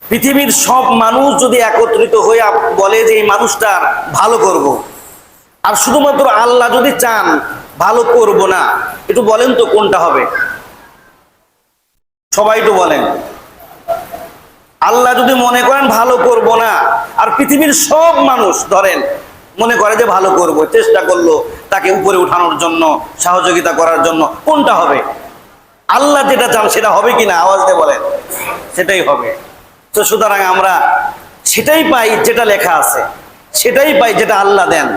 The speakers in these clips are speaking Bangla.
পৃথিবীর সব মানুষ যদি একত্রিত হয়ে বলে যে এই মানুষটার ভালো করব, আর শুধুমাত্র আল্লাহ যদি চান ভালো করব না, একটু বলেন তো কোনটা হবে? সবাই একটু বলেন। আল্লাহ যদি মনে করেন ভালো করব না, আর পৃথিবীর সব মানুষ ধরেন মনে করে যে ভালো করব, চেষ্টা করলো তাকে উপরে উঠানোর জন্য, সহযোগিতা করার জন্য, কোনটা হবে? আল্লাহ যেটা চান সেটা হবে কিনা আওয়াজ দিয়ে বলেন। সেটাই হবে। তো সুতরাং আমরা সেটাই পাই যেটা লেখা আছে, সেটাই পাই যেটা আল্লাহ দেন।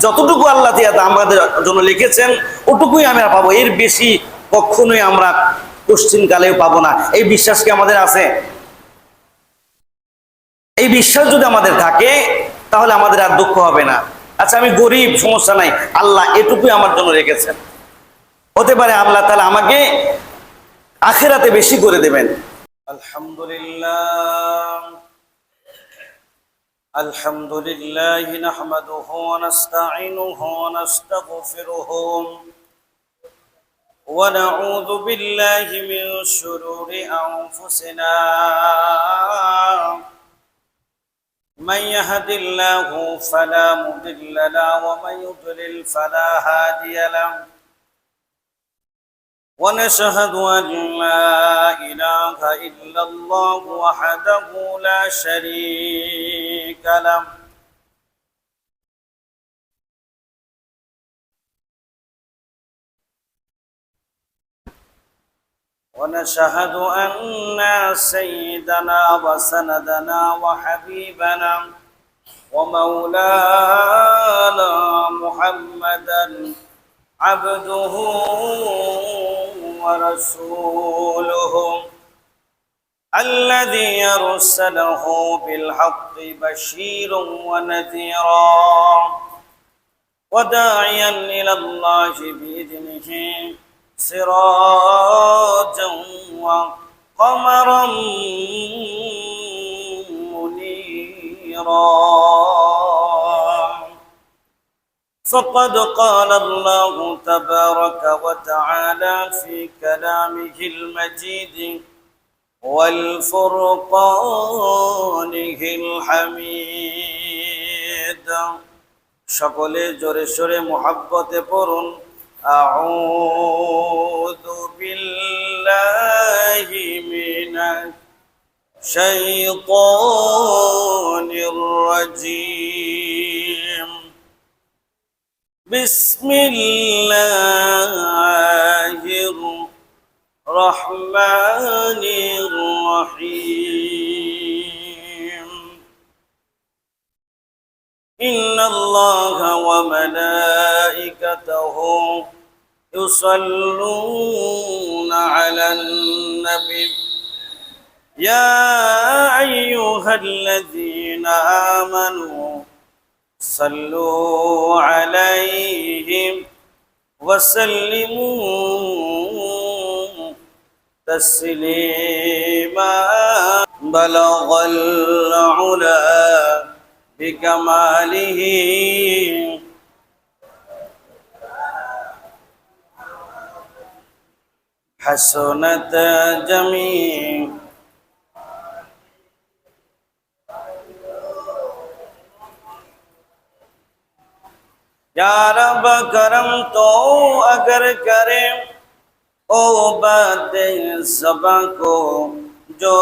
যতটুকু আল্লাহ আমাদের জন্য লিখেছেন ওটুকুই আমরা পাবো, এর বেশি কখনোই আমরা কোশ্চিনকালেও পাবো না। এই বিশ্বাস কি আমাদের আছে? এই বিশ্বাস যদি আমাদের থাকে তাহলে আমাদের আর দুঃখ হবে না। আচ্ছা আমি গরিব, সমস্যা নাই, আল্লাহ এটুকুই আমার জন্য রেখেছেন। হতে পারে আল্লাহ তাআলা আমাকে আখিরাতে বেশি করে দেবেন। আলহামদুলিল্লাহ আলহামদুলিল্লাহ নাহমাদুহু ওয়া নাস্তাঈনুহু ওয়া নাস্তাগফিরুহু ওয়া নাউযু বিল্লাহি মিন শুরুরি আনফুসিনা মান ইয়াহদিল্লাহু ফালা মুদিল্লা লাহু ওয়া মান ইউদ্লিল ফালা হাদিয়া লাহু ونشهد أن لا إله إلا الله وحده لا شريك له ونشهد أن سيدنا وسندنا وحبيبنا ومولانا محمدا عبده ورسوله الذي أرسله بالحق بشيرا ونذيرا وداعيا إلى الله بإذنه سراجا وقمرا منيرا. فقد قال الله تبارك وتعالى في كلامه المجيد والفرقانه الحميد. সকলে জোরে সোরে মুহাব্বতে পড়ুন আউযু বিল্লাহি মিনাশ শাইতানির রাজীম. বিসমিল্লাহির রহমানির রহিম. ইন্নাল্লাহা ওয়া মালাইকাতাহু ইউসাল্লুনা আলান নবী ইয়া আইয়ুহাল্লাযীনা আমানু সাল্লু আলাইহি ওয়া সাল্লিমু তাসলিমা. বালাগাল উলা বিকামালিহি হাসনাত জামি. या रब करम तो अगर करे ओ बात ज़बां को जो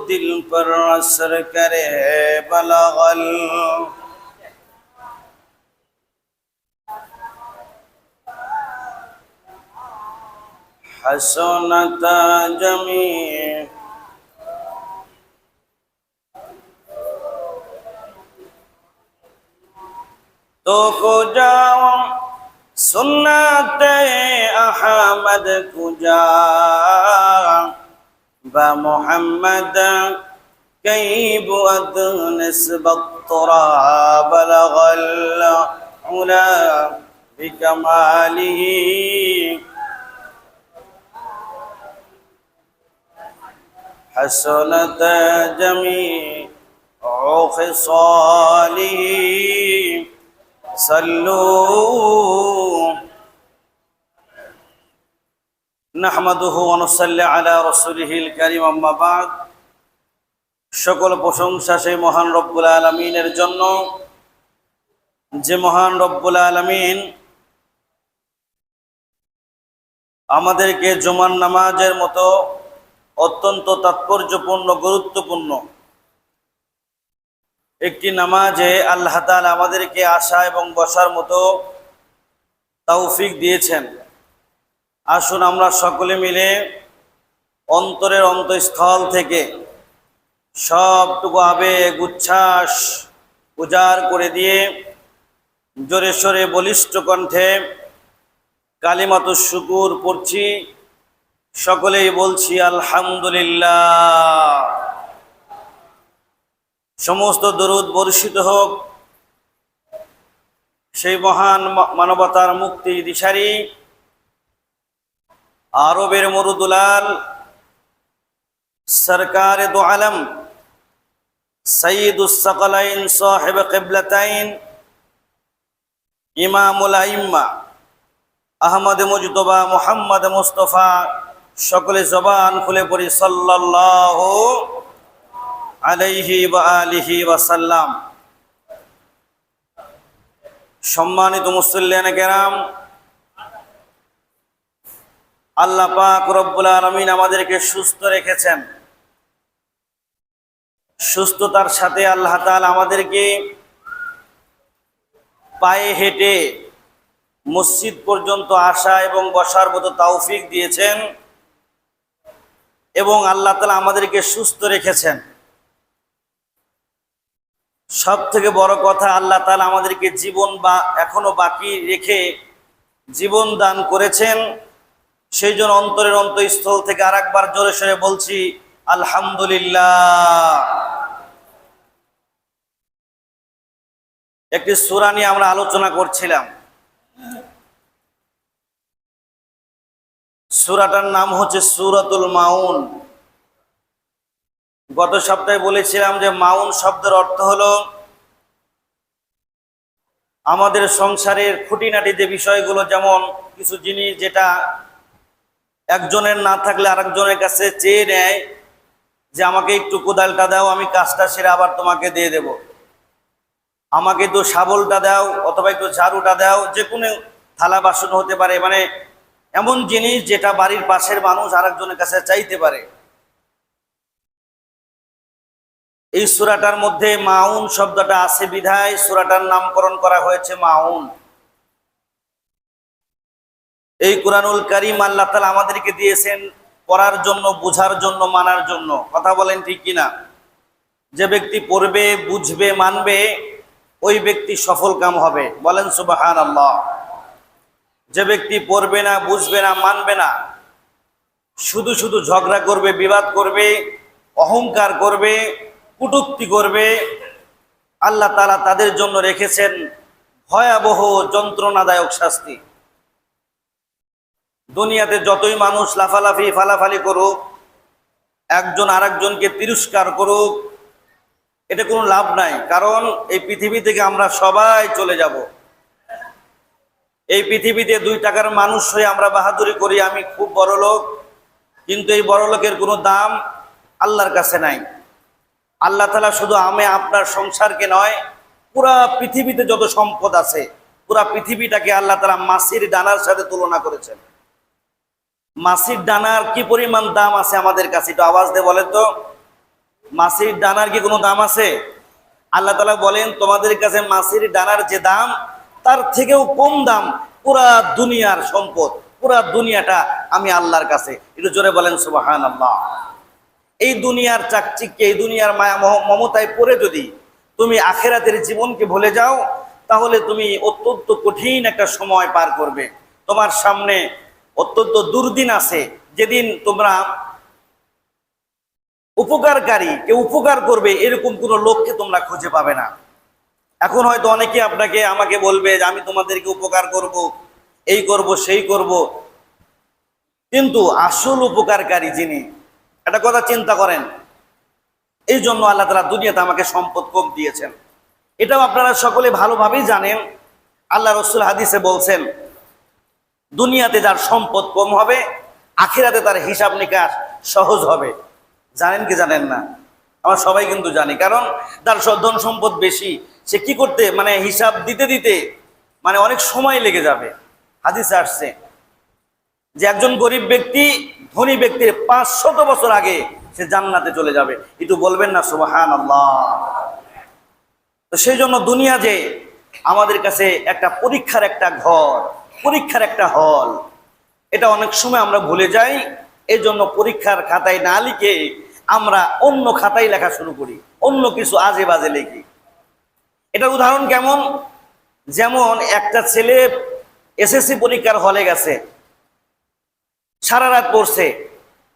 दिल पर असर करे. बलगल हसनत जमी. तो कुजा सुन्नत अहमद कुजा ब मुहम्मद कई बुअद निस्बत तुरा. बलगल उला बिकमालिही हसनत जमी खिसालिही. सल्लू नहमदुहु व नुसल्ली अला रसूलिहिल करीम. अम्मा बाद সকল প্রশংসা সেই মহান রব্বুল আলামিনের জন্য, যে মহান রব্বুল আলামিন আমাদেরকে জুমার নামাজের মতো অত্যন্ত তাৎপর্যপূর্ণ গুরুত্বপূর্ণ একটি নামাজে আল্লাহ তাআলা আমাদেরকে আসা এবং বসার মতো তৌফিক দিয়েছেন। আসুন আমরা সকলে মিলে অন্তরের অন্তঃস্থল থেকে সবটুকু আবেগ উচ্ছ্বাস উজাড় করে দিয়ে জোরে সোরে বলিষ্ঠ কণ্ঠে কালিমাতুশ শুকুর পড়ছি। সকলেই বলছি আলহামদুলিল্লাহ। সমস্ত দরুদ বর্ষিত হোক সেই মহান মানবতার মুক্তি দিশারি আরবের মরুদুলাল সরকার দু আলম সঈদুস সাকালাইন সাহেব কিবলাতাইন ইমামুল আইম্মা আহমদ মুজতবা মুহাম্মদ মুস্তফা, সকলে জবান খুলে পড়ি সাল্লাল্লাহু আলাইহি ওয়া আলিহি ওয়া সাল্লাম। সম্মানিত মুসল্লিয়ান কেরাম, আল্লাহ পাক রব্বুল আলামিন আমাদেরকে সুস্থ রেখেছেন। সুস্থতার সাথে আল্লাহ তাআলা আমাদেরকে পায়ে হেঁটে মসজিদ পর্যন্ত আসা এবং বসার মতো তৌফিক দিয়েছেন এবং আল্লাহ তাআলা আমাদেরকে সুস্থ রেখেছেন। সব থেকে বড় কথা, আল্লাহ তাআলা আমাদেরকে জীবন বা এখনো বাকি রেখে জীবন দান করেছেন। সেই জন্য অন্তরের অন্তঃস্থল থেকে আরেকবার জোরে সোরে বলছি আলহামদুলিল্লাহ। একটি সূরা নিয়ে আমরা আলোচনা করছিলাম। সূরাটার নাম হচ্ছে সূরাতুল মাউন। গত সপ্তাহে বলেছিলাম যে মাউন শব্দের অর্থ হলো আমাদের সংসারের খুঁটিনাটি যে বিষয়গুলো, যেমন কিছু জিনিস যেটা একজনের না থাকলে আরেকজনের কাছে চেয়ে নেয় যে আমাকে একটু কোদালটা দাও, আমি কাজটা সেরে আবার তোমাকে দিয়ে দেব, আমাকে একটু শাবলটা দাও অথবা একটু ঝাড়ুটা দাও, যে কোনো থালা বাসন হতে পারে, মানে এমন জিনিস যেটা বাড়ির পাশের মানুষ আরেকজনের কাছে চাইতে পারে। এই সূরাটার মধ্যে মাউন শব্দটা আছে বিধায় সূরাটার নামকরণ করা হয়েছে মাউন। এই কুরআনুল কারীম আল্লাহ তাআলা আমাদেরকে দিয়েছেন পড়ার জন্য, বুঝার জন্য, মানার জন্য। কথা বলেন ঠিক কিনা? যে ব্যক্তি পড়বে, বুঝবে, মানবে, ওই ব্যক্তি সফল কাম হবে। বলেন সুবহানাল্লাহ। যে ব্যক্তি পড়বে না, বুঝবে না, মানবে না, শুধু শুধু ঝগড়া করবে, বিবাদ করবে, অহংকার করবে, কটূক্তি করবে, আল্লাহ তাআলা তাদের জন্য রেখেছেন ভয়াবহ যন্ত্রণাদায়ক শাস্তি। দুনিয়াতে যতই মানুষ লাফালাফি ফালাফালি করুক, একজন আরেকজনকে তিরস্কার করুক, এটা কোনো লাভ নাই। কারণ এই পৃথিবী থেকে আমরা সবাই চলে যাব। এই পৃথিবীতে 2 টাকার মানুষ হয়ে আমরা বাহাদুরি করি, আমি খুব বড় লোক, কিন্তু এই বড় লোকের কোনো দাম আল্লাহর কাছে নাই। আল্লাহ তাআলা শুধু আপনার সংসারকে নয়, পুরা পৃথিবীতে যত সম্পদ আছে, পুরা পৃথিবীটাকে আল্লাহ তাআলা মাছির ডানার সাথে তুলনা করেছেন। মাছির ডানার কি পরিমাণ দাম আছে আমাদের কাছে? একটু আওয়াজ দিয়ে বলেন তো, মাছির ডানার কি কোনো দাম আছে? আল্লাহ তাআলা বলেন তোমাদের কাছে মাছির ডানার যে দাম, তার থেকেও কম দাম পুরা দুনিয়ার সম্পদ, পুরা দুনিয়াটা আমি আল্লাহর কাছে। একটু জোরে বলেন সুবহানাল্লাহ। এই দুনিয়ার চাকচিক্যে, এই দুনিয়ার মায়া মমতায় পড়ে যদি তুমি আখিরাতের জীবনকে ভুলে যাও, তাহলে তুমি অত্যন্ত কঠিন একটা সময় পার করবে। তোমার সামনে অত্যন্ত দুর্দিন আছে, যেদিন তোমরা উপকারকারী, কেউ উপকার করবে এরকম কোনো লোককে তোমরা খুঁজে পাবে না। এখন হয়তো অনেকে আমাকে বলবে যে আমি তোমাদেরকে উপকার করব, এই করব, সেই করব, কিন্তু আসল উপকারকারী যিনি, একটা কথা চিন্তা করেন। এই জন্য আল্লাহ তাআলা দুনিয়াতে আমাকে সম্পদ কম দিয়েছেন। এটাও আপনারা সকলে ভালোভাবেই জানেন। আল্লাহ রাসূল হাদিসে বলছেন, দুনিয়াতে যার সম্পদ কম হবে, আখিরাতে তার হিসাব নিকাশ সহজ হবে। জানেন কি জানেন না? আমরা সবাই কিন্তু জানি, কারণ তার ধন সম্পদ বেশি, সে কি করতে মানে হিসাব দিতে দিতে মানে অনেক সময় লেগে যাবে। হাদিসে আসছে যে একজন গরিব ব্যক্তি ধনী ব্যক্তির 500 বছর আগে সে জান্নাতে চলে যাবে। একটু বলবেন না সুবহানাল্লাহ। তো সেই জন্য দুনিয়া যে আমাদের কাছে একটা পরীক্ষার একটা ঘর, পরীক্ষার একটা হল, এটা অনেক সময় আমরা ভুলে যাই। এই জন্য পরীক্ষার খাতায় না লিখে আমরা অন্য খাতায় লেখা শুরু করি, অন্য কিছু আজে বাজে লিখি। এটা উদাহরণ কেমন, যেমন একটা ছেলে এসএসসি পরীক্ষার হলে গেছে, সারা রাত পড়ছে,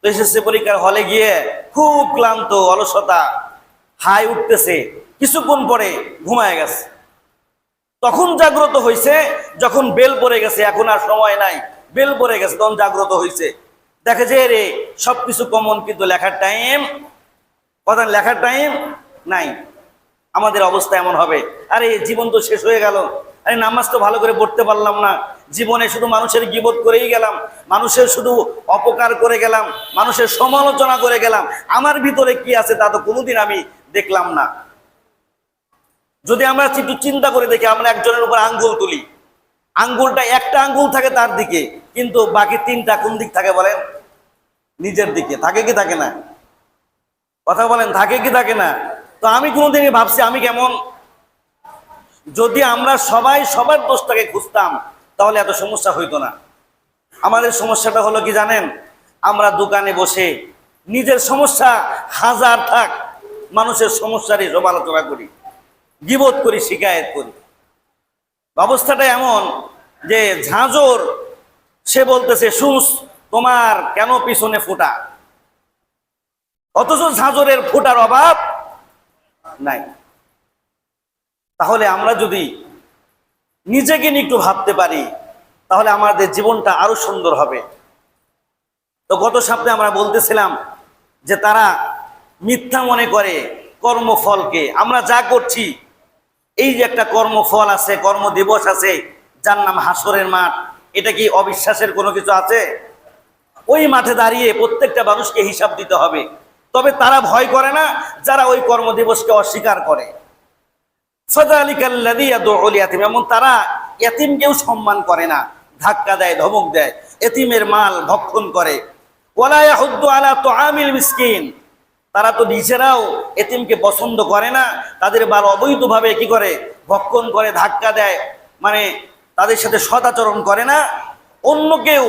তো এসএসসি পরীক্ষার হলে গিয়ে খুব ক্লান্ত, অলসতা, হাই উঠতেছে, কিছুক্ষণ পরে ঘুমায় গেছে। তখন জাগ্রত হয়েছে যখন বেল পড়ে গেছে, এখন আর সময় নাই, বেল পড়ে গেছে, তখন জাগ্রত হয়েছে, দেখে যে রে সবকিছু কমন, কিন্তু লেখার টাইম, কথা লেখার টাইম নাই। আমাদের অবস্থা এমন হবে, আরে জীবন তো শেষ হয়ে গেল, আরে নামাজ তো ভালো করে পড়তে পারলাম না, জীবনে শুধু মানুষের গীবত করেই গেলাম, মানুষের শুধু অপকার করে গেলাম, মানুষের সমালোচনা করে গেলাম, আমার ভিতরে কি আছে তা তো কোনোদিন আমি দেখলাম না। যদি আমরা একটু চিন্তা করে দেখি, আমরা একজনের উপর আঙ্গুল তুলি, আঙ্গুলটা একটা আঙ্গুল থাকে তার দিকে, কিন্তু বাকি 3টা কোন দিক থাকে বলেন? নিজের দিকে। থাকে কি থাকে না? কথা বলেন, থাকে কি থাকে না? তো আমি কোনোদিনই ভাবছি আমি কেমন। যদি আমরা সবাই সবার দোষটাকে খুঁজতাম তাহলে এত সমস্যা হইতো না। আমাদের সমস্যাটা হলো কি জানেন, আমরা দোকানে বসে নিজের সমস্যা হাজার থাক, মানুষের সমস্যারই সমালোচনা করি, গীবত করি, শিকায়েত করি। অবস্থাটা এমন যে ঝাঁঝর, সে বলতেছে সুস তোমার কেন পিছনে ফোঁটা, অথচ ঝাঁঝরের ফোঁটার অভাব নাই। তাহলে আমরা যদি নিজেকে নিয়ে একটু ভাবতে পারি তাহলে আমাদের জীবনটা আরো সুন্দর হবে। তো গত সপ্তাহে আমরা বলতেছিলাম যে তারা মিথ্যা মনে করে কর্মফলকে। আমরা যা করছি, এই যে একটা কর্মফল আছে, কর্মদিবস আছে, যার নাম হাসরের মাঠ, এটা কি অবিশ্বাসের কোনো কিছু আছে? ওই মাঠে দাঁড়িয়ে প্রত্যেকটা মানুষকে হিসাব দিতে হবে। তবে তারা ভয় করে না যারা ওই কর্মদিবসকে অস্বীকার করে। এমন তারা এতিমকেও সম্মান করে না, ধাক্কা দেয়, ধমক দেয়, এতিমের মাল ভক্ষণ করে। ওয়ালা ইয়াহুদ্দু আলা তুআমিল মিসকিন, তারা তো নিজেরাও এতিমকে পছন্দ করে না, তাদের মাল অবৈধভাবে কি করে ভক্ষণ করে, ধাক্কা দেয়, মানে তাদের সাথে সদাচরণ করে না। অন্য কেউ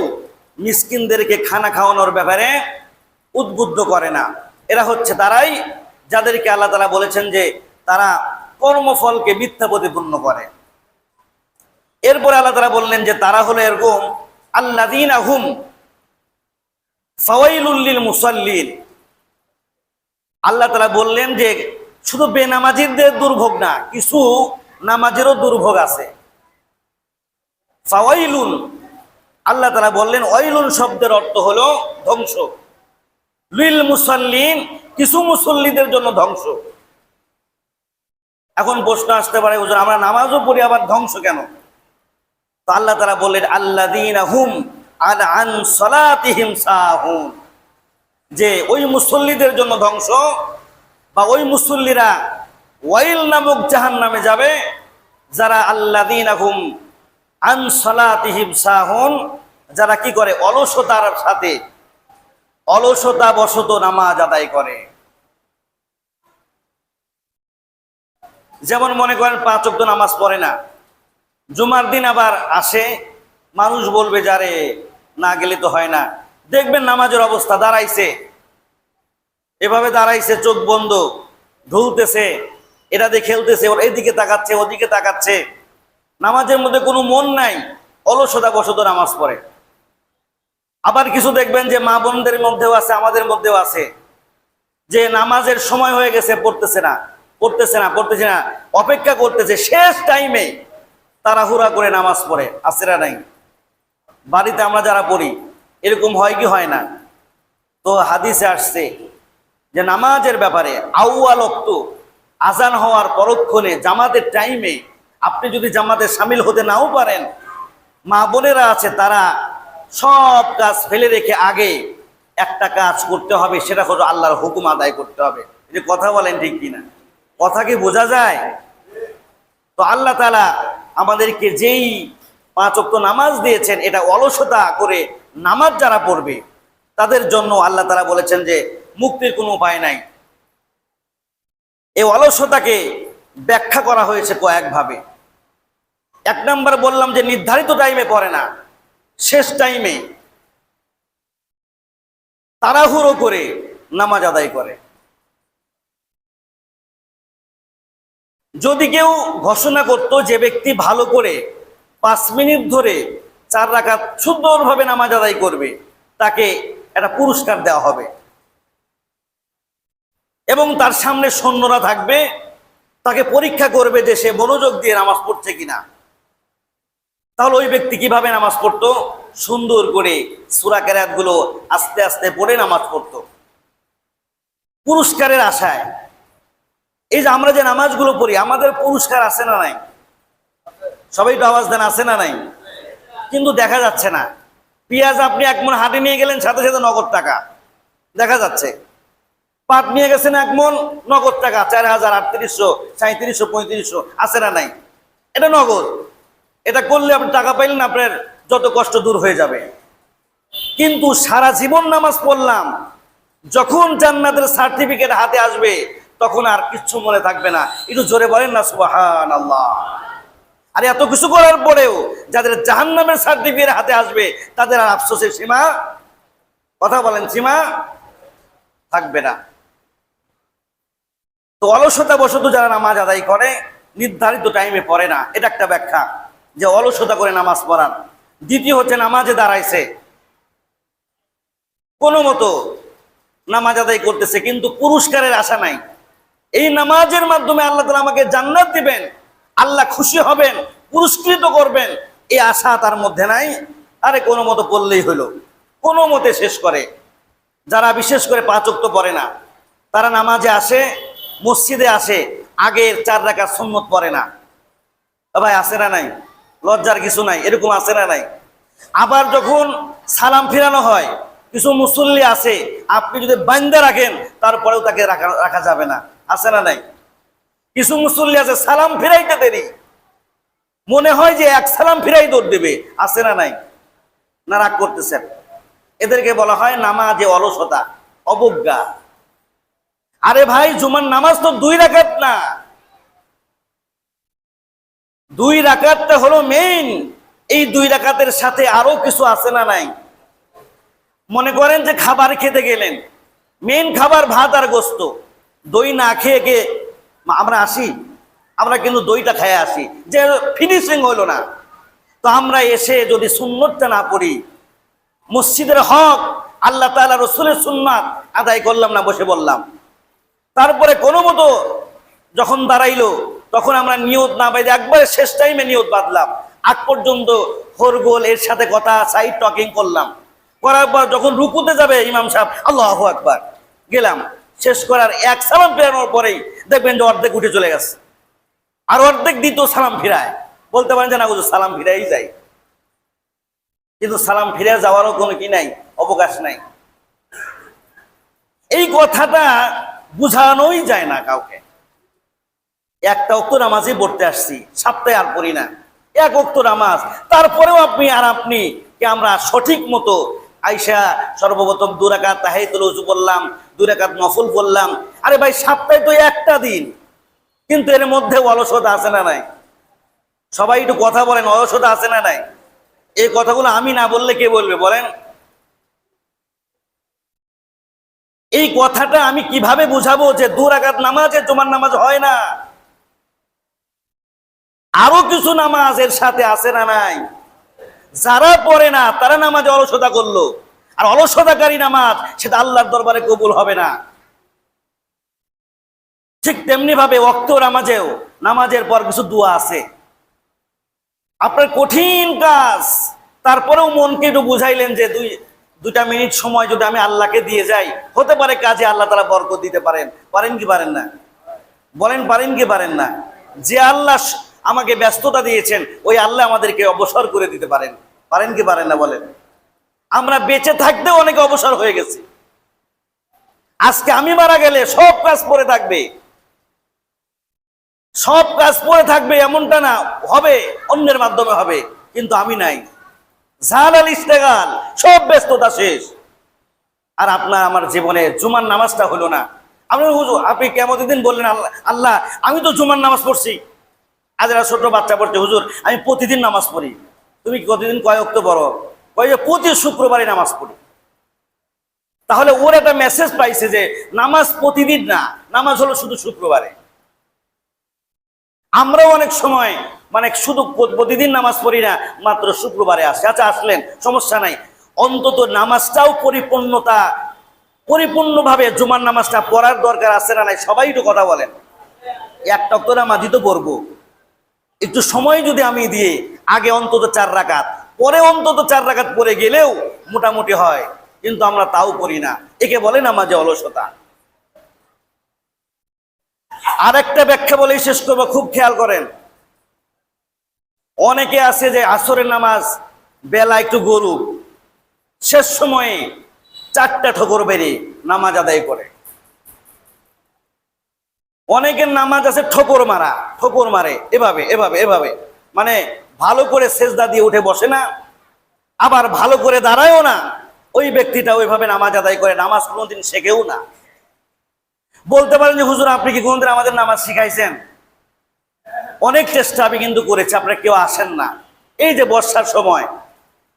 মিসকিনদেরকে খানা খাওয়ানোর ব্যাপারে উদ্বুদ্ধ করে না। এরা হচ্ছে তারাই যাদেরকে আল্লাহ তাআলা বলেছেন যে তারা কর্মফলকে মিথ্যা প্রতিপন্ন করে। এরপরে আল্লাহ তাআলা বললেন যে তারা হলো এরকম আল্লাযীনা হুম ফাওয়াইলুল লিল মুসাল্লিন। আল্লাহ তাআলা বললেন যে শুধু বেনামাজিদের দুর্ভোগ না, কিছু নামাজেরও দুর্ভোগ আছে। ফাওয়াইলুন, আল্লাহ তাআলা বললেন ওয়াইলুন শব্দের অর্থ হলো ধ্বংস, লিল মুসাল্লিন কিছু মুসল্লিদের জন্য ধ্বংস। এখন প্রশ্ন আসতে পারে, হুজুর আমরা নামাজও পড়ি আবার ধ্বংস কেন? তো আল্লাহ তাআলা বললেন আল্লাযীনা হুম আন সালাতিহিম সাহুন, যে ওই মুসল্লিদের জন্য ধ্বংস, বা ওই মুসল্লিরা ওয়াইল নামক জাহান্নামে যাবে, যারা আল্লাযীনা হুম আন সালাতিহিম সাহুন, যারা কি করে অলসতার সাথে অলসতা বশত নামাজ আদায় করে। যেমন মনে করেন 5 ওয়াক্ত নামাজ পড়ে না, জুমার দিন আবার আসে, মানুষ বলবে যারে না গেলে তো হয় না। দেখবেন নামাজের অবস্থা, দাঁড়াইছে, এভাবে দাঁড়াইছে, চোখ বন্ধ, ঢুলতেছে, এটা দিয়ে খেলতেছে, ওর এদিকে তাকাচ্ছে, ওদিকে তাকাচ্ছে, নামাজের মধ্যে কোনো মন নাই, অলসতা বশত নামাজ পড়ে। আবার কিছু দেখবেন যে মা বোনদের মধ্যেও আছে, আমাদের মধ্যেও আছে, যে নামাজের সময় হয়ে গেছে, পড়তেছে না, অপেক্ষা করতেছে, শেষ টাইমে তাড়াহুড়া করে নামাজ পড়ে। আসেরা নাই? বাড়িতে আমরা যারা পড়ি এরকম হয় কি হয় না? তো হাদিসে আসছে যে নামাজের ব্যাপারে আউয়াল ওয়াক্ত, আজান হওয়ার পরক্ষণে জামাতের টাইমে আপনি যদি জামাতে শামিল হতে নাও পারেন, মা বোনেরা আছে তারা সব কাজ ফেলে রেখে আগে একটা কাজ করতে হবে, সেটা হলো আল্লাহর হুকুম আদায় করতে হবে। যে কথা বলেন ঠিক কিনা? কথা কি বোঝা যায়? তো আল্লাহ তাআলা আমাদেরকে যেই 5 ওয়াক্ত নামাজ দিয়েছেন, এটা অলসতা করে নামাজ যারা পড়বে তাদের জন্য আল্লাহ তাআলা বলেছেন যে মুক্তির কোনো উপায় নাই। এই অলসতাকে ব্যাখ্যা করা হয়েছে কয়েকভাবে। 1 নাম্বার বললাম যে নির্ধারিত টাইমে পড়ে না, শেষ টাইমে তাড়াহুড়ো করে নামাজ আদায় করে। যদি কেউ ঘোষণা করত যে ব্যক্তি ভালো করে 5 মিনিট ধরে 4 রাকাত সুন্দরভাবে নামাজ আদায় করবে, তাকে একটা পুরস্কার দেওয়া হবে এবং তার সামনে সৈন্যরা থাকবে, তাকে পরীক্ষা করবে যে সে মনোযোগ দিয়ে নামাজ পড়ছে কিনা। তাহলে ওই ব্যক্তি কিভাবে নামাজ পড়তো? সুন্দর করে সূরা কেরাতগুলো আস্তে আস্তে পড়ে নামাজ পড়তো পুরস্কারের আশায়। এই যে আমরা যে নামাজগুলো পড়ি, আমাদের পুরস্কার আছে না নাই? সবাই তো আওয়াজ দেন, আছে না নাই? কিন্তু দেখা যাচ্ছে না। পেঁয়াজ আপনি 1 মণ হাটে নিয়ে গেলেন, সাথে সাথে নগদ টাকা দেখা যাচ্ছে। পাট নিয়ে গেছেন 1 মণ, নগদ টাকা 4000, 3800, 3700, 3500, আছে না নাই? এটা নগদ। এটা করলে আপনি টাকা পাইলেন, আপনার যত কষ্ট দূর হয়ে যাবে। কিন্তু সারা জীবন নামাজ পড়লাম, যখন জান্নাতের সার্টিফিকেট হাতে আসবে তখন আর কিচ্ছু মনে থাকবে না। একটু জোরে বলেন না সুবহানাল্লাহ। আর এত কিছু করার পরেও যাদের জাহান্নামের সার্টিফিকেট হাতে আসবে তাদের আর আফসোসের সীমা, কথা বলেন, সীমা থাকবে না। তো অলসতা বশত যারা নামাজ আদায় করে, নির্ধারিত টাইমে পড়ে না, এটা একটা ব্যাখ্যা যে অলসতা করে নামাজ পড়ান। দ্বিতীয় হচ্ছে নামাজে দাঁড়াইছে, কোনো মতো নামাজ আদায় করতেছে কিন্তু পুরস্কারের আশা নাই। এই নামাজের মাধ্যমে আল্লাহ তাআলা আমাকে জান্নাত দিবেন, আল্লাহ খুশি হবেন, পুরস্কৃত করবেন, এই আশা তার মধ্যে নাই। আরে কোনো মতো পড়লেই হলো, কোনো মতে শেষ করে। যারা বিশেষ করে 5 ওয়াক্ত পড়ে না, তারা নামাজে আসে, মসজিদে আসে, আগের 4 রাকাত সুন্নত পড়ে না। ভাই আছে না নাই? লজ্জার কিছু নাই, এরকম আছে না নাই? আবার যখন সালাম ফিরানো হয়, কিছু মুসল্লি আছে, আপনি যদি বান্দা রাখেন তারপরেও তাকে রাখা যাবে না, আছে না নাই? কিছু মুসল্লি আছে সালাম ফিরাইতে দেরি, মনে হয় যে 1 সালাম ফিরাই দৌড় দেবে, আছে না নাই? না রাগ করতেছেন? এদেরকে বলা হয় নামাজে অলসতা, অবজ্ঞা। আরে ভাই, জুমার নামাজ তো 2 রাকাত না, 2 রাকাতটা হলো মেইন। এই 2 রাকাতের সাথে আরো কিছু আছে না নাই? মনে করেন যে খাবার খেতে গেলেন, মেইন খাবার ভাত আর গোস্ত, দই না খেয়ে কে আমরা আসি? আমরা কিন্তু দইটা খেয়ে আসি, যে ফিনিশিং হলো না। তো আমরা এসে যদি সুন্নতটা না পড়ি, মসজিদের হক, আল্লাহ তাআলা রাসূলের সুন্নাত আদায় করলাম না, বসে বললাম, তারপরে কোনো মতো যখন দাঁড়াইলো তখন আমরা নিয়ত না বাইরে একবারে শেষ টাইমে নিয়ত বাঁধলাম, আগ পর্যন্ত হরগোল এর সাথে কথা সাইড টকিং করলাম, করার পর যখন রুকুতে যাবে ইমাম সাহেব আল্লাহু আকবার, গেলাম, শেষ করার 1 সালাম ফেরানোর পরেই দেখবেন যে অর্ধেক উঠে চলে গেছে, আর অর্ধেক দ্বিতীয় সালাম ফিরায়। বলতে পারেন যে না হুজুর সালাম ফিরাই যায়, কিন্তু সালাম ফিরে যাওয়ারও কোনো কি নাই, অবকাশ নাই। এই কথাটা বুঝানোই যায় না কাউকে। 1টা ওয়াক্ত নামাজই পড়তে আসছি, সপ্তাহে আর পড়ি না, 1 ওয়াক্ত নামাজ, তারপরেও আপনি কি আমরা সঠিক মতো আইসা সর্বপ্রথম 2 রাকাত তাহিয়াতুল ওযু পড়লাম, 2 রাকাত নফল পড়লাম। আরে ভাই, সপ্তাহে তো 1টা দিন, কিন্তু এর মধ্যে অলসতা আছে না নাই? সবাই একটু কথা বলেন, অলসতা আছে না নাই? এই কথাগুলো আমি না বললে কে বলবে বলেন? এই কথাটা আমি কিভাবে বুঝাবো যে 2 রাকাত নামাজে জুমার নামাজ হয় না? আরো কিছু নামাজ এর সাথে আছে না নাই? যারা পড়ে না তারা নামাজে অলসতা করলো, আর অলসতাকারী নামাজ সেটা আল্লাহর দরবারে কবুল হবে না। ঠিক তেমনি ভাবে ওয়াক্ত নামাজের পর কিছু দোয়া আছে। আপনার কঠিন কাজ, তারপরেও মনকে একটু বুঝাইলেন যে 2টা মিনিট সময় যদি আমি আল্লাহকে দিয়ে যাই, হতে পারে কাজে আল্লাহ তাআলা বরকত দিতে পারেন। পারেন কি পারেন না? বলেন, পারেন কি পারেন না? যে আল্লাহ আমাকে ব্যস্ততা দিয়েছেন, ওই আল্লাহ আমাদেরকে অবসর করে দিতে পারেন। পারেন কি পারেন না বলেন? আমরা বেঁচে থাকতেও অনেকে অবসর হয়ে গেছে। আজকে আমি মারা গেলে সব কাজ পড়ে থাকবে, সব কাজ পড়ে থাকবে এমনটা না, হবে অন্যের মাধ্যমে হবে, কিন্তু আমি নাই, জালাল ইস্তেগাল, সব ব্যস্ততা শেষ। আর আপনার আমার জীবনে জুমার নামাজটা হলো না। আপনি হুজুর, আপনি কেমন দিন বললেন আল্লাহ আল্লাহ আমি তো জুমার নামাজ পড়ছি, আজ একটা ছোট বাচ্চা পড়ছে, হুজুর আমি প্রতিদিন নামাজ পড়ি। তুমি প্রতিদিন কয় ওয়াক্ত পড়ো? কয় যে প্রতি শুক্রবারে নামাজ পড়ি। তাহলে ওর একটা মেসেজ পাইছে যে নামাজ প্রতিদিন না, নামাজ হলো শুধু শুক্রবারে। আমরাও অনেক সময় মানে শুধু প্রতিদিন নামাজ পড়ি না, মাত্র শুক্রবারে আসে। আচ্ছা আসলেন, সমস্যা নাই, অন্তত নামাজটাও পরিপূর্ণভাবে জুমার নামাজটা পড়ার দরকার আছে না নাই? সবাই একটু কথা বলেন। একটা ওয়াক্ত নামাজই তো পড়বো, একটু সময় যদি আমি দিয়ে আগে অন্তত 4 রাকাত, পরে অন্তত 4 রাকাত পড়ে গেলেও মোটামুটি হয়, কিন্তু আমরা তাও করি না। একে বলে নামাজে অলসতা। আর একটা ব্যাখ্যা বলেই শেষ করবো, খুব খেয়াল করেন। অনেকে আছে যে আসরের নামাজ বেলা একটু গরু, শেষ সময়ে 4টা ঠোকর বেরিয়ে নামাজ আদায় করে। অনেকের নামাজ আছে ঠোকর মারে, এভাবে এভাবে এভাবে, মানে ভালো করে সেজদা দিয়ে উঠে বসে না, আবার ভালো করে দাঁড়ায়ও না। ওই ব্যক্তিটা ওইভাবে নামাজ আদায় করে, নামাজ কোনোদিন শেখেও না। বলতে পারেন যে হুজুর আপনি কি কোনোদিন আমাদের নামাজ শিখাইছেন? অনেক চেষ্টা আমি কিন্তু করেছি, আপনারা কেউ আসেন না। এই যে বর্ষার সময়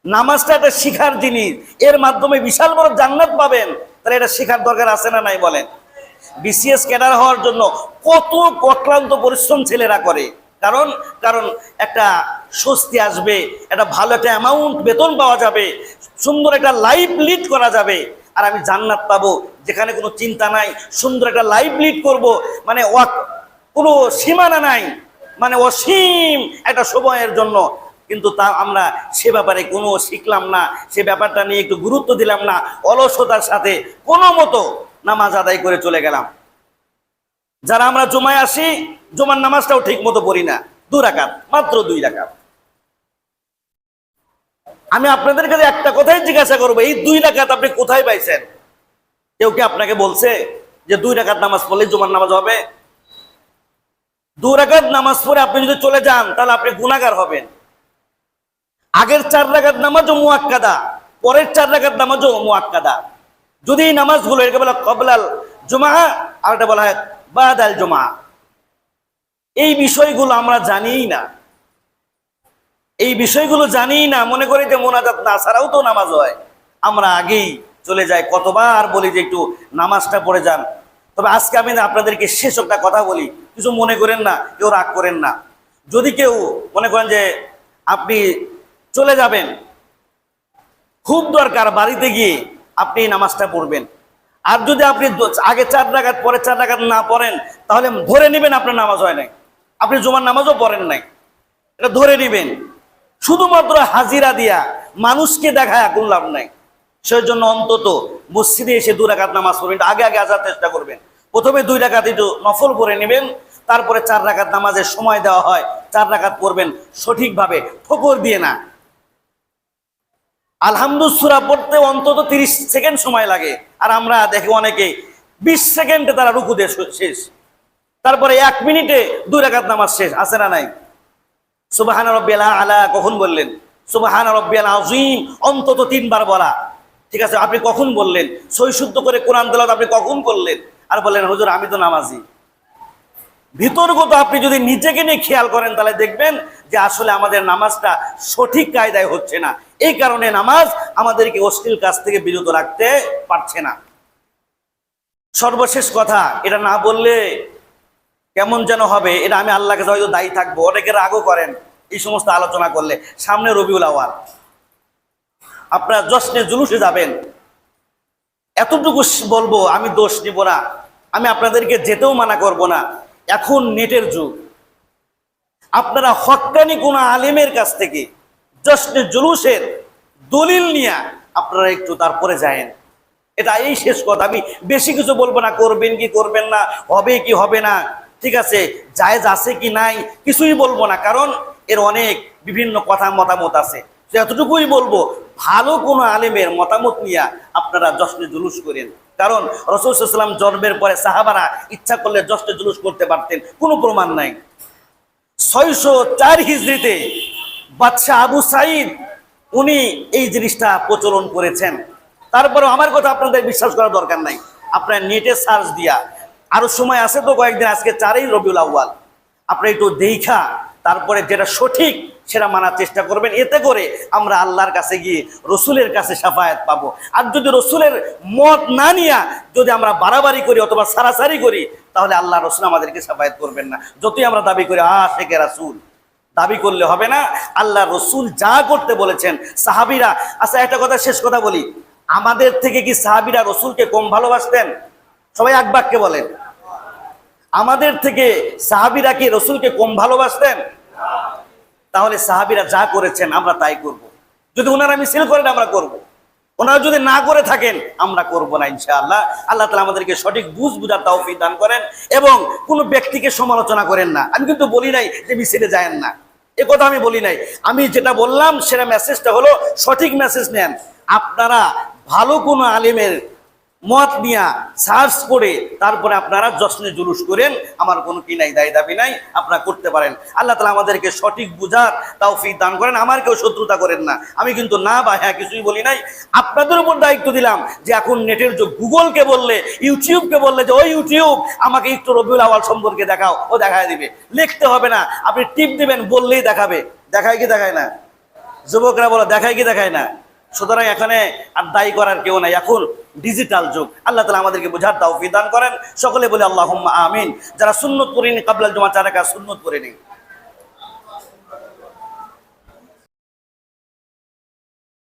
নামাজটা একটা শিখার জিনিস, এর মাধ্যমে বিশাল বড় জান্নাত পাবেন, তাহলে এটা শেখার দরকার আছে না নাই বলেন? বিসিএস ক্যাডার হওয়ার জন্য কত অক্লান্ত পরিশ্রম ছেলেরা করে, কারণ কারণ একটা স্বস্তি আসবে, একটা ভালো একটা অ্যামাউন্ট বেতন পাওয়া যাবে, সুন্দর একটা লাইফ লিড করা যাবে। আর আমি জান্নাত পাবো যেখানে কোনো চিন্তা নাই, সুন্দর একটা লাইফ লিড করব, মানে কোনো সীমানা নাই, মানে অসীম একটা সময়ের জন্য। কিন্তু তা আমরা সে ব্যাপারে কোনো শিখলাম না, সে ব্যাপারটা নিয়ে একটু গুরুত্ব দিলাম না, অলসতার সাথে কোনো মতো নামাজ আদায় করে চলে গেলাম। যারা আমরা জুমায় আসি, জুমার নামাজটাও ঠিক মতো পড়ি না, 2 রাকাত, মাত্র 2 রাকাত। আমি আপনাদের কাছে একটা কথাই জিজ্ঞাসা করবো, এই 2 রাকাত আপনি কোথায় পাইছেন? কেউ কি আপনাকে বলছে যে 2 রাকাত নামাজ পড়লে জুমার নামাজ হবে? 2 রাকাত নামাজ পড়ে আপনি যদি চলে যান তাহলে আপনি গুনাহগার হবেন। আগের 4 রাকাত নামাজও মুআক্কাদা, পরের 4 রাকাত নামাজও মুআক্কাদা। যদি এই নামাজগুলো, একে বলা কবলাল জুমা, আর এটা বলা হয় বাদাল জুমা, এই বিষয়গুলো আমরা জানিই না, এই বিষয়গুলো জানিই না। মনে করি যে মোনাজাত না ছাড়াও তো নামাজ হয়, আমরা আগেই চলে যাই। কতবার বলি যে একটু নামাজটা পড়ে যান। তবে আজকে আমি আপনাদেরকে শেষ একটা কথা বলি, কিছু মনে করেন না, কেউ রাগ করেন না। যদি কেউ মনে করেন যে আপনি চলে যাবেন, খুব দরকার বাড়িতে গিয়ে আপনি নামাজটা পড়বেন। আর যদি আপনি আগে 4 রাকাত পরে 4 রাকাত না পড়েন, তাহলে ধরে নেবেন আপনার নামাজ হয় নাই, আপনি জুমার নামাজও পড়েন নাই, এটা ধরে নেবেন। শুধুমাত্র হাজিরা দিয়া মানুষকে দেখায় কোনো লাভ নাই। সেই জন্য অন্তত মসজিদে এসে 2 রাকাত নামাজ পড়বেন, আগে আগে আসার চেষ্টা করবেন। প্রথমে 2 রাকাত একটু নফল পড়ে নেবেন, তারপরে 4 রাকাত নামাজের সময় দেওয়া হয়, 4 রাকাত পড়বেন সঠিকভাবে, ঠোকর দিয়ে না। আলহামদুলিল্লাহ সূরা পড়তে অন্তত 30 সেকেন্ড সময় লাগে, আর আমরা দেখি অনেকে 20 সেকেন্ডে তারা রুকু দিয়ে শেষ, তারপরে 1 মিনিটে 2 রাকাত নামাজ শেষ। আছে না নাই? সুবহানা রাব্বিয়াল আলা কখন বললেন? সুবহানা রাব্বিয়াল আযীম অন্তত 3 বার বলা। ঠিক আছে, আপনি কখন বললেন? সই শুদ্ধ করে কোরআন তেলাওয়াত আপনি কখন করলেন? আর বললেন হুজুর আমি তো নামাজি। ভিতরগত আপনি যদি নিজেকে নিয়ে খেয়াল করেন, তাহলে দেখবেন যে আসলে আমাদের নামাজটা সঠিক কায়দায় হচ্ছে না। এই কারণে নামাজ আমাদেরকে অশ্লীল কাজ থেকে বিরত রাখতে পারছে না। সর্বশেষ কথা, এটা না বললে কেমন যেন হবে, এটা আমি আল্লাহকে হয়তো দায়ী থাকবো। অনেকে রাগও করেন এই সমস্ত আলোচনা করলে। সামনে রবিউল আউয়াল, আপনারা জশ্নে জুলুসে যাবেন, এতটুকু বলবো, আমি দোষ নিব না, আমি আপনাদেরকে যেতেও মানা করব না। এখন নেটের যুগ, আপনারা হক্কানি কোন আলেমের কাছ থেকে জশ্নে জুলুসের দলিল নিয়ে আপনারা একটু তারপরে যায়েন। এটা এই শেষ কথা, আমি বেশি কিছু বলবো না। করবেন কি করবেন না, হবে কি হবে না, ঠিক আছে, জায়েজ আছে কি নাই, কিছুই বলবো না, কারণ এর অনেক বিভিন্ন কথা মতামত আছে। এতটুকুই বলবো, ভালো কোনো আলেমের মতামত নিয়ে আপনারা জশ্নে জুলুস করেন। কারণ রাসূল সাল্লাল্লাহু আলাইহি ওয়াসাল্লাম জন্মের পরে সাহাবারা ইচ্ছা করলে জশ্নে জুলুস করতে পারতেন, কোনো প্রমাণ নাই। 604 হিজরিতে বাদশাহ আবু সাঈদ উনি এই জিনিসটা প্রচলন করেছেন। তারপরে আমার কথা আপনাদের বিশ্বাস করার দরকার নাই, আপনার নেটে সার্চ দিয়া, আরো সময় আছে তো কয়েকদিন, আজকে 4ই রবিউল আউয়াল, আপনি একটু দেখা তারপরে যেটা সঠিক সেটা মানার চেষ্টা করবেন। এতে করে আমরা আল্লাহর কাছে গিয়ে রসুলের কাছে শাফায়াত পাবো। আর যদি রসুলের মত না নিয়া যদি আমরা বাড়াবাড়ি করি অথবা সারাসারি করি, তাহলে আল্লাহ রসুল আমাদেরকে শাফায়াত করবেন না। যতই আমরা দাবি করি আশিকে রাসূল, দাবি করলে হবে না। আল্লাহ রসুল যা করতে বলেছেন সাহাবীরা, আচ্ছা একটা কথা, শেষ কথা বলি, আমাদের থেকে কি সাহাবীরা রসুলকে কম ভালোবাসতেন? সবাই এক বাক্যে বলেন, আমাদের থেকে সাহাবীরা কি রসুলকে কম ভালোবাসতেন? তাহলে সাহাবীরা যা করেছেন আমরা তাই করব। যদি ওনারা মিছিল করেন আমরা করব, ওনারা যদি না করে থাকেন আমরা করব না ইনশাআল্লাহ। আল্লাহ তাআলা আমাদেরকে সঠিক বুঝার তৌফিক দান করেন এবং কোনো ব্যক্তিকে সমালোচনা করেন না। আমি কিন্তু বলি নাই যে মিছিলে যায়েন না, এ কথা আমি বলি নাই। আমি যেটা বললাম সেটা মেসেজটা হলো সঠিক মেসেজ নেন। আপনারা ভালো কোনো আলেমের মত নিয়া সার্চ করে তারপরে আপনারা জশ্নে জুলুস করেন, আমার কোনো কি নাই, দায় দাবি নাই, আপনারা করতে পারেন। আল্লাহ তাআলা আমাদেরকে সঠিক বুঝার তৌফিক দান করেন। আমার কেউ শত্রুতা করেন না, আমি কিন্তু না বা হ্যাঁ কিছুই বলি নাই। আপনাদের উপর দায়িত্ব দিলাম যে এখন নেটের যুগ, গুগলকে বললে, ইউটিউবকে বললে যে ওই ইউটিউব আমাকে একটু রবিউল আউয়াল সম্পর্কে দেখাও, ও দেখায় দিবে। লিখতে হবে না, আপনি টিপ দিবেন, বললেই দেখাবে। দেখায় কি দেখায় না? যুবকরা বলো দেখায় কি দেখায় না? সুতরাং এখানে আর দায়ী করার কেউ নাই, এখন ডিজিটাল যুগ। আল্লাহ তাআলা আমাদেরকে বোঝার তৌফিক দান করেন। সকলে বলে আল্লাহুম্মা আমিন। যারা সুন্নত পড়েনি কাবলাল জুমা 4 রাকাত সুন্নত পড়েনি।